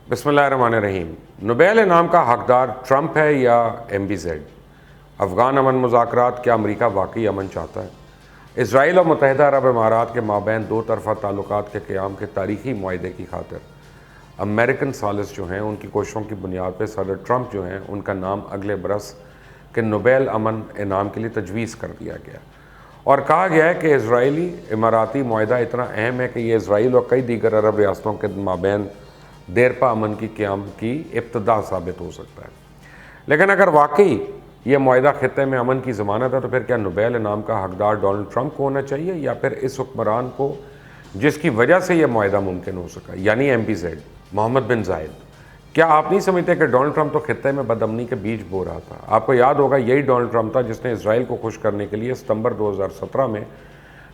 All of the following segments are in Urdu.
بسم اللہ الرحمن الرحیم۔ نوبیل انعام کا حقدار ٹرمپ ہے یا MBZ؟ افغان امن مذاکرات، کیا امریکہ واقعی امن چاہتا ہے؟ اسرائیل اور متحدہ عرب امارات کے مابین دو طرفہ تعلقات کے قیام کے تاریخی معاہدے کی خاطر امریکن ثالث جو ہیں ان کی کوششوں کی بنیاد پہ صدر ٹرمپ جو ہیں ان کا نام اگلے برس کے نوبیل امن انعام کے لیے تجویز کر دیا گیا اور کہا گیا ہے کہ اسرائیلی اماراتی معاہدہ اتنا اہم ہے کہ یہ اسرائیل اور کئی دیگر عرب ریاستوں کے مابین دیرپا امن کی قیام کی ابتدا ثابت ہو سکتا ہے۔ لیکن اگر واقعی یہ معاہدہ خطے میں امن کی ضمانت ہے تو پھر کیا نوبیل انعام کا حقدار ڈونلڈ ٹرمپ کو ہونا چاہیے یا پھر اس حکمران کو جس کی وجہ سے یہ معاہدہ ممکن ہو سکا، یعنی MBZ، محمد بن زائد؟ کیا آپ نہیں سمجھتے کہ ڈونلڈ ٹرمپ تو خطے میں بدامنی کے بیج بو رہا تھا؟ آپ کو یاد ہوگا یہی ڈونلڈ ٹرمپ تھا جس نے اسرائیل کو خوش کرنے کے لیے ستمبر 2017 میں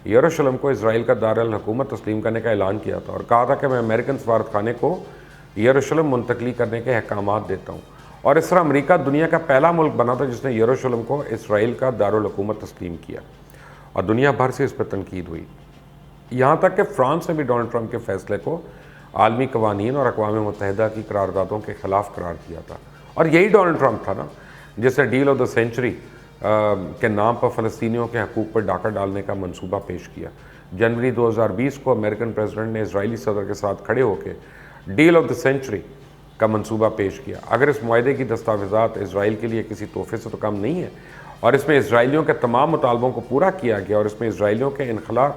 یروشلم کو اسرائیل کا دارالحکومت تسلیم کرنے کا اعلان کیا تھا اور کہا تھا کہ میں امریکن سفارت خانے کو یروشلم منتقلی کرنے کے احکامات دیتا ہوں، اور اس طرح امریکہ دنیا کا پہلا ملک بنا تھا جس نے یروشلم کو اسرائیل کا دارالحکومت تسلیم کیا، اور دنیا بھر سے اس پر تنقید ہوئی، یہاں تک کہ فرانس نے بھی ڈونلڈ ٹرمپ کے فیصلے کو عالمی قوانین اور اقوام متحدہ کی قراردادوں کے خلاف قرار دیا تھا۔ اور یہی ڈونلڈ ٹرمپ تھا نا جس نے ڈیل آف دا سینچری کے نام پر فلسطینیوں کے حقوق پر ڈاکہ ڈالنے کا منصوبہ پیش کیا۔ جنوری 2020 کو امریکن پریزیڈنٹ نے اسرائیلی صدر کے ساتھ کھڑے ہو کے ڈیل آف دا سینچری کا منصوبہ پیش کیا۔ اگر اس معاہدے کی دستاویزات اسرائیل کے لیے کسی تحفے سے تو کم نہیں ہے، اور اس میں اسرائیلیوں کے تمام مطالبوں کو پورا کیا گیا، اور اس میں اسرائیلیوں کے انخلاء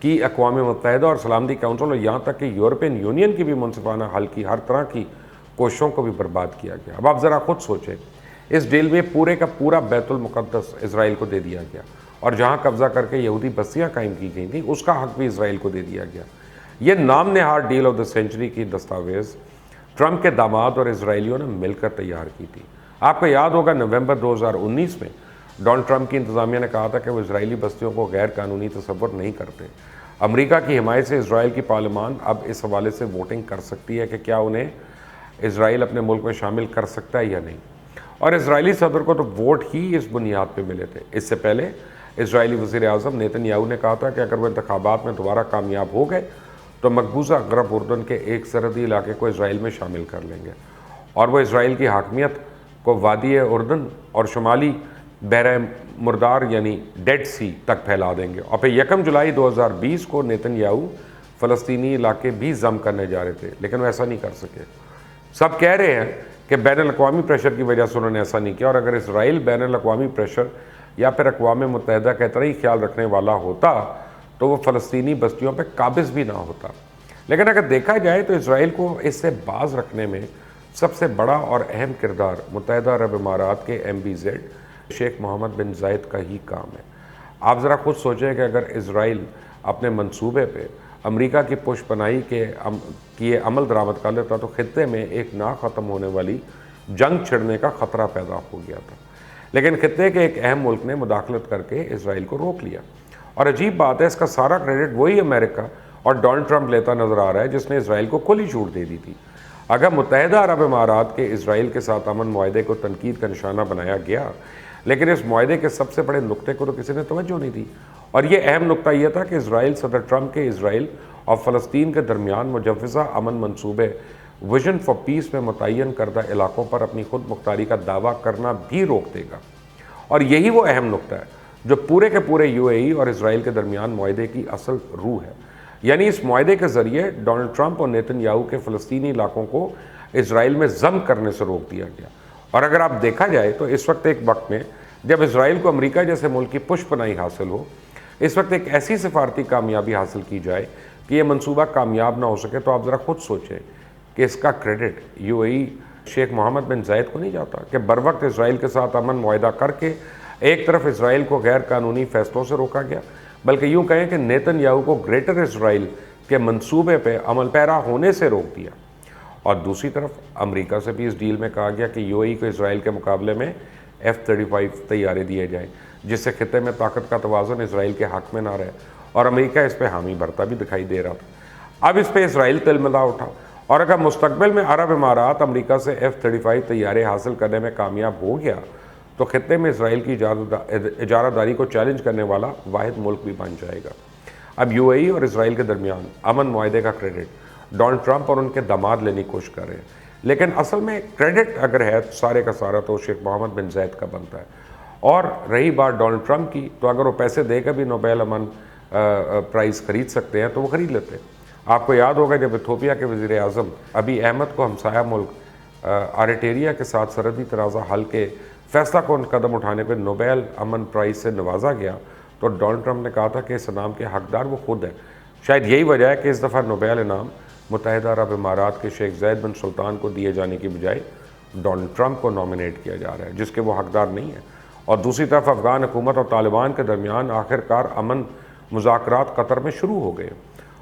کی اقوام متحدہ اور سلامتی کونسل اور یہاں تک کہ یورپین یونین کی بھی منصفانہ حل کی ہر طرح کی کوششوں کو بھی برباد کیا گیا۔ اب آپ ذرا خود سوچیں، اس ڈیل میں پورے کا پورا بیت المقدس اسرائیل کو دے دیا گیا، اور جہاں قبضہ کر کے یہودی بستیاں قائم کی گئی تھیں اس کا حق بھی اسرائیل کو دے دیا گیا۔ یہ نام نہاد ڈیل آف دا سینچری کی دستاویز ٹرمپ کے داماد اور اسرائیلیوں نے مل کر تیار کی تھی۔ آپ کو یاد ہوگا نومبر 2019 میں ڈونلڈ ٹرمپ کی انتظامیہ نے کہا تھا کہ وہ اسرائیلی بستیوں کو غیر قانونی تصور نہیں کرتے۔ امریکہ کی حمایت سے اسرائیل کی پارلیمان اب اس حوالے سے ووٹنگ کر سکتی ہے کہ کیا انہیں اسرائیل اپنے ملک میں شامل کر سکتا ہے یا نہیں، اور اسرائیلی صدر کو تو ووٹ ہی اس بنیاد پہ ملے تھے۔ اس سے پہلے اسرائیلی وزیر اعظم نیتن یاہو نے کہا تھا کہ اگر وہ انتخابات میں دوبارہ کامیاب ہو گئے تو مقبوضہ غرب اردن کے ایک سرحدی علاقے کو اسرائیل میں شامل کر لیں گے، اور وہ اسرائیل کی حاکمیت کو وادی اردن اور شمالی بحر مردار یعنی ڈیڈ سی تک پھیلا دیں گے۔ اور پھر 1 جولائی 2020 کو نیتن یاہو فلسطینی علاقے بھی ضم کرنے جا رہے تھے، لیکن وہ ایسا نہیں کر سکے۔ سب کہہ رہے ہیں کہ بین الاقوامی پریشر کی وجہ سے انہوں نے ایسا نہیں کیا، اور اگر اسرائیل بین الاقوامی پریشر یا پھر اقوام متحدہ کا اتنا ہی خیال رکھنے والا ہوتا تو وہ فلسطینی بستیوں پہ قابض بھی نہ ہوتا۔ لیکن اگر دیکھا جائے تو اسرائیل کو اس سے باز رکھنے میں سب سے بڑا اور اہم کردار متحدہ عرب امارات کے MBZ شیخ محمد بن زائد کا ہی کام ہے۔ آپ ذرا خود سوچیں کہ اگر اسرائیل اپنے منصوبے پہ امریکہ کی پشت پناہی کے عمل درآمد کر لیتا تو خطے میں ایک نہ ختم ہونے والی جنگ چھڑنے کا خطرہ پیدا ہو گیا تھا، لیکن خطے کے ایک اہم ملک نے مداخلت کر کے اسرائیل کو روک لیا۔ اور عجیب بات ہے، اس کا سارا کریڈٹ وہی امریکہ اور ڈونلڈ ٹرمپ لیتا نظر آ رہا ہے جس نے اسرائیل کو کھلی چھوٹ دے دی تھی۔ اگر متحدہ عرب امارات کے اسرائیل کے ساتھ امن معاہدے کو تنقید کا نشانہ بنایا گیا، لیکن اس معاہدے کے سب سے بڑے نقطے کو تو کسی نے توجہ نہیں دی، اور یہ اہم نقطہ یہ تھا کہ اسرائیل صدر ٹرمپ کے اسرائیل اور فلسطین کے درمیان مجوزہ امن منصوبے ویژن فار پیس میں متعین کردہ علاقوں پر اپنی خود مختاری کا دعویٰ کرنا بھی روک دے گا۔ اور یہی وہ اہم نقطہ ہے جو پورے کے پورے UAE اور اسرائیل کے درمیان معاہدے کی اصل روح ہے، یعنی اس معاہدے کے ذریعے ڈونلڈ ٹرمپ اور نیتن یاہو کے فلسطینی علاقوں کو اسرائیل میں ضم کرنے سے روک دیا گیا۔ اور اگر آپ دیکھا جائے تو اس وقت ایک وقت میں جب اسرائیل کو امریکہ جیسے ملک کی پشت پناہی حاصل ہو، اس وقت ایک ایسی سفارتی کامیابی حاصل کی جائے کہ یہ منصوبہ کامیاب نہ ہو سکے، تو آپ ذرا خود سوچیں کہ اس کا کریڈٹ UAE شیخ محمد بن زائد کو نہیں جاتا کہ بروقت اسرائیل کے ساتھ امن معاہدہ کر کے ایک طرف اسرائیل کو غیر قانونی فیصلوں سے روکا گیا، بلکہ یوں کہیں کہ نیتن یاہو کو گریٹر اسرائیل کے منصوبے پہ عمل پیرا ہونے سے روک دیا، اور دوسری طرف امریکہ سے بھی اس ڈیل میں کہا گیا کہ UAE کو اسرائیل کے مقابلے میں F-35 طیارے دیے جائیں، جس سے خطے میں طاقت کا توازن اسرائیل کے حق میں نہ رہے، اور امریکہ اس پہ حامی بھرتا بھی دکھائی دے رہا تھا۔ اب اس پہ اسرائیل تلملا اٹھا، اور اگر مستقبل میں عرب امارات امریکہ سے F-35 طیارے حاصل کرنے میں کامیاب ہو گیا تو خطے میں اسرائیل کی اجارہ داری کو چیلنج کرنے والا واحد ملک بھی بن جائے گا۔ اب UAE اور اسرائیل کے درمیان امن معاہدے کا کریڈٹ ڈونلڈ ٹرمپ اور ان کے داماد لینے کی کوشش کر رہے ہیں، لیکن اصل میں کریڈٹ اگر ہے سارے کا سارا تو شیخ محمد بن زائد کا بنتا ہے۔ اور رہی بات ڈونلڈ ٹرمپ کی، تو اگر وہ پیسے دے کر بھی نوبیل امن پرائز خرید سکتے ہیں تو وہ خرید لیتے ہیں۔ آپ کو یاد ہوگا جب ایتھوپیا کے وزیر اعظم ابی احمد کو ہمسایہ ملک اریٹریا کے ساتھ سرحدی تنازع حل کے فیصلہ کن قدم اٹھانے پہ نوبیل امن پرائز سے نوازا گیا، تو ڈونلڈ ٹرمپ نے کہا تھا کہ اس انعام کے حقدار وہ خود ہیں۔ شاید یہی وجہ ہے کہ اس دفعہ نوبیل انعام متحدہ عرب امارات کے شیخ زید بن سلطان کو دیے جانے کی بجائے ڈونلڈ ٹرمپ کو نامینیٹ کیا جا رہا ہے، جس کے وہ حقدار نہیں ہیں۔ اور دوسری طرف افغان حکومت اور طالبان کے درمیان آخر کار امن مذاکرات قطر میں شروع ہو گئے،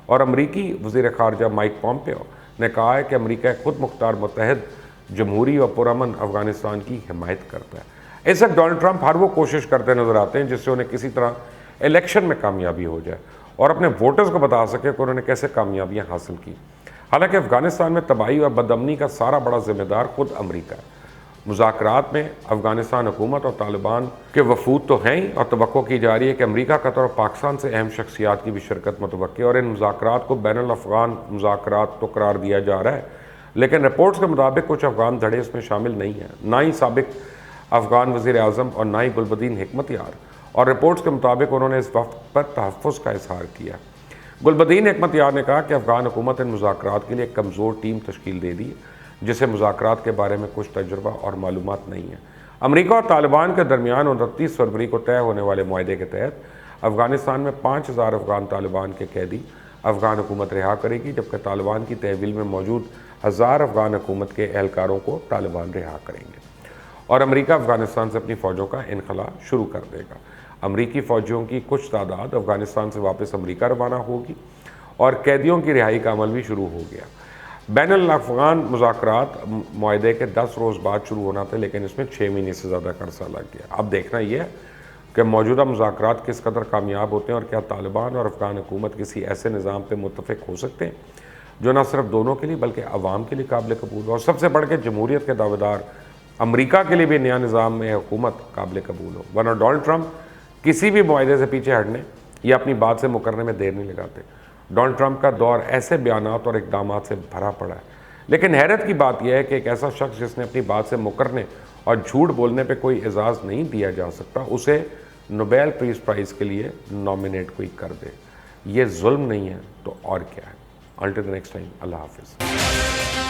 اور امریکی وزیر خارجہ مائک پومپیو نے کہا ہے کہ امریکہ خود مختار متحد جمہوری اور پرامن افغانستان کی حمایت کرتا ہے۔ اس وقت ڈونلڈ ٹرمپ ہر وہ کوشش کرتے نظر آتے ہیں جس سے انہیں کسی طرح الیکشن میں کامیابی ہو جائے اور اپنے ووٹرز کو بتا سکے کہ انہوں نے کیسے کامیابیاں حاصل کی۔ حالانکہ افغانستان میں تباہی اور بدامنی کا سارا بڑا ذمہ دار خود امریکہ ہے۔ مذاکرات میں افغانستان حکومت اور طالبان کے وفود تو ہیں ہی، اور توقع کی جا رہی ہے کہ امریکہ، قطر اور پاکستان سے اہم شخصیات کی بھی شرکت متوقع ہے، اور ان مذاکرات کو بین الافغان مذاکرات تو قرار دیا جا رہا ہے، لیکن رپورٹس کے مطابق کچھ افغان دھڑے اس میں شامل نہیں ہیں، نہ ہی سابق افغان وزیر اعظم اور نہ ہی گلبدین حکمت یار، اور رپورٹس کے مطابق انہوں نے اس وقت پر تحفظ کا اظہار کیا۔ گلبدین حکمت یار نے کہا کہ افغان حکومت ان مذاکرات کے لیے ایک کمزور ٹیم تشکیل دے دی ہے جسے مذاکرات کے بارے میں کچھ تجربہ اور معلومات نہیں ہے۔ امریکہ اور طالبان کے درمیان 29 فروری کو طے ہونے والے معاہدے کے تحت افغانستان میں 5000 افغان طالبان کے قیدی افغان حکومت رہا کرے گی، جبکہ طالبان کی تحویل میں موجود 1000 افغان حکومت کے اہلکاروں کو طالبان رہا کریں گے، اور امریکہ افغانستان سے اپنی فوجوں کا انخلا شروع کر دے گا۔ امریکی فوجیوں کی کچھ تعداد افغانستان سے واپس امریکہ روانہ ہوگی، اور قیدیوں کی رہائی کا عمل بھی شروع ہو گیا۔ بین الافغان مذاکرات معاہدے کے 10 روز بعد شروع ہونا تھا، لیکن اس میں 6 مہینے سے زیادہ کا عرصہ لگ گیا۔ اب دیکھنا یہ ہے کہ موجودہ مذاکرات کس قدر کامیاب ہوتے ہیں، اور کیا طالبان اور افغان حکومت کسی ایسے نظام پہ متفق ہو سکتے ہیں جو نہ صرف دونوں کے لیے بلکہ عوام کے لیے قابل قبول ہو، اور سب سے بڑھ کے جمہوریت کے دعوے دار امریکہ کے لیے بھی نیا نظام میں حکومت قابل قبول ہو۔ ورنہ ڈونلڈ ٹرمپ کسی بھی معاہدے سے پیچھے ہٹنے یا اپنی بات سے مکرنے میں دیر نہیں لگاتے۔ ڈونلڈ ٹرمپ کا دور ایسے بیانات اور اقدامات سے بھرا پڑا ہے، لیکن حیرت کی بات یہ ہے کہ ایک ایسا شخص جس نے اپنی بات سے مکرنے اور جھوٹ بولنے پہ کوئی اعزاز نہیں دیا جا سکتا، اسے نوبیل پیس پرائز کے لیے نامینیٹ کوئی کر دے۔ یہ ظلم نہیں ہے تو اور کیا ہے؟ انٹل دی نیکسٹ ٹائم، اللہ حافظ۔